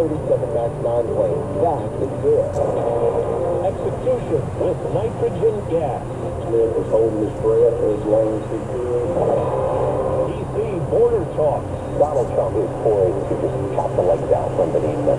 737 MAX 9 plane back in the air. Execution with nitrogen gas. Smith is holding his breath as lungs secure. DC border talks. Donald Trump is poised to just chop the legs out from beneath them.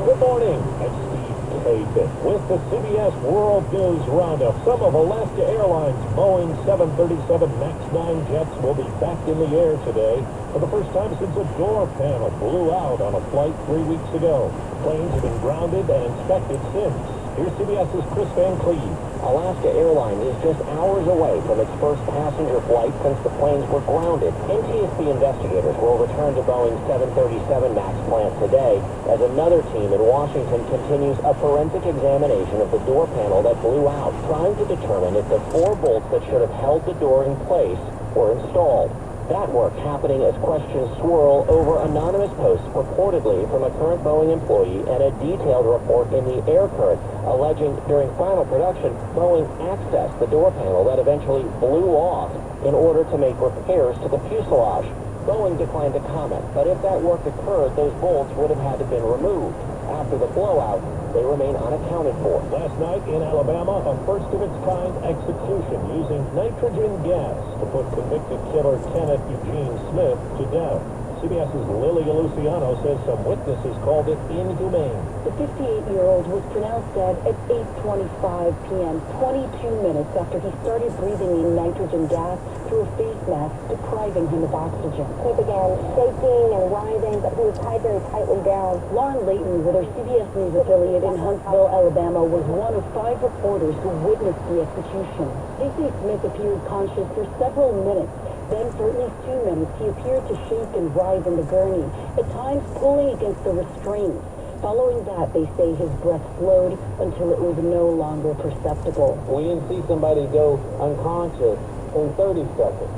Good morning. I'm Steve K. with the CBS World News Roundup. Some of Alaska Airlines' Boeing 737 MAX 9 jets will be back in the air today for the first time since a door panel blew out on a flight 3 weeks ago. Planes have been grounded and inspected since. Here's CBS's Chris Van Cleve. Alaska Airlines is just hours away from its first passenger flight since the planes were grounded. NTSB investigators will return to Boeing's 737 MAX plant today as another team in Washington continues a forensic examination of the door panel that blew out, trying to determine if the 4 bolts that should have held the door in place were installed. That work happening as questions swirl over anonymous posts purportedly from a current Boeing employee and a detailed report in the Air Current alleging during final production, Boeing accessed the door panel that eventually blew off in order to make repairs to the fuselage. Boeing declined to comment, but if that work occurred, those bolts would have had to been removed. After the blowout, they remain unaccounted for. Last night in Alabama, a first-of-its-kind execution using nitrogen gas to put convicted killer Kenneth Eugene Smith to death. CBS's Lily Luciano says some witnesses called it inhumane. The 58-year-old was pronounced dead at 8:25 p.m., 22 minutes after he started breathing in nitrogen gas through a face mask, depriving him of oxygen. He began shaking and writhing, but he was tied very tightly down. Lauren Layton, with her CBS News affiliate in Huntsville, Alabama, was one of 5 reporters who witnessed the execution. They say Smith appeared conscious for several minutes. Then, for at least 2 minutes, he appeared to shake and writhe in the gurney, at times pulling against the restraints. Following that, they say his breath slowed until it was no longer perceptible. We didn't see somebody go unconscious in 30 seconds.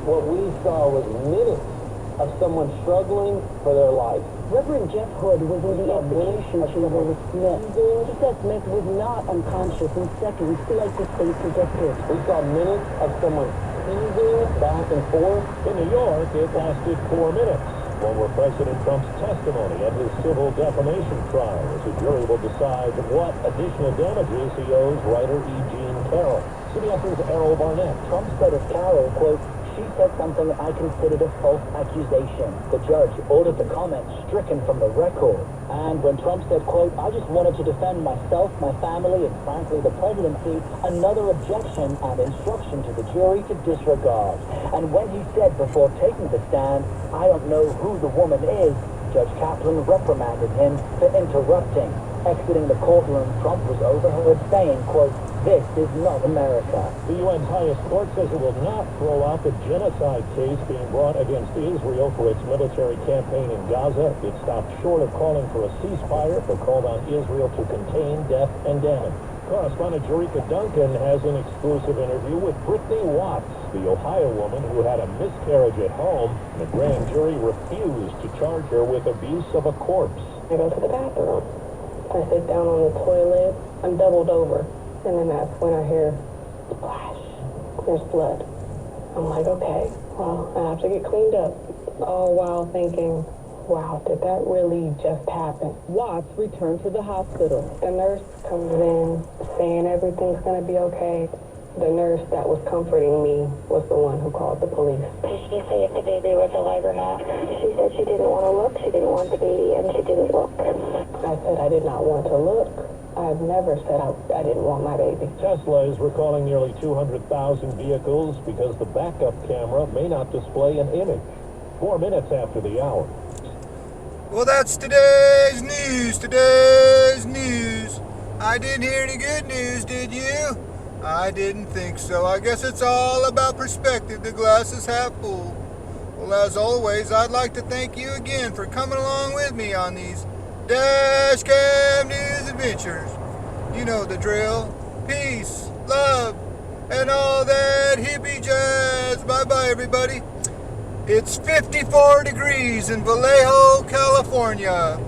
What we saw was minutes of someone struggling for their life. Reverend Jeff Hood was in the execution chamber with Smith. He said Smith was not unconscious in seconds, like the state predicted. We saw minutes of someone heaving back and forth. In New York, it lasted 4 minutes. Former President Trump's testimony at his civil defamation trial as the jury will decide what additional damages he owes writer E. Jean Carroll. CBS's Errol Barnett. Trump said of Carroll, quote, "She said something I considered a false accusation." The judge ordered the comment stricken from the record. And when Trump said, quote, "I just wanted to defend myself, my family, and frankly the presidency," another objection and instruction to the jury to disregard. And when he said before taking the stand, "I don't know who the woman is," Judge Kaplan reprimanded him for interrupting. Exiting the courtroom, Trump was overheard saying, quote, "This is not America." The UN's highest court says it will not throw out the genocide case being brought against Israel for its military campaign in Gaza. It stopped short of calling for a ceasefire, but called on Israel to contain death and damage. Correspondent Jerika Duncan has an exclusive interview with Brittany Watts, the Ohio woman who had a miscarriage at home. The grand jury refused to charge her with abuse of a corpse. I go to the bathroom. I sit down on the toilet. I'm doubled over. And then that's when I hear splash. There's blood. I'm like, okay, well, I have to get cleaned up. All while thinking, wow, did that really just happen? Watts returned to the hospital. The nurse comes in saying everything's going to be okay. The nurse that was comforting me was the one who called the police. Did she say if the baby was alive or not? She said she didn't want to look, she didn't want the baby, and she didn't look. I said I did not want to look. I've never said I didn't want my baby. Tesla is recalling nearly 200,000 vehicles because the backup camera may not display an image. 4 minutes after the hour. Well, that's today's news. Today's news. I didn't hear any good news, did you? I didn't think so. I guess it's all about perspective. The glass is half full. Well, as always, I'd like to thank you again for coming along with me on these Dash Cam News adventures. You know the drill. Peace, love, and all that hippie jazz. Bye-bye, everybody. It's 54 degrees in Vallejo, California.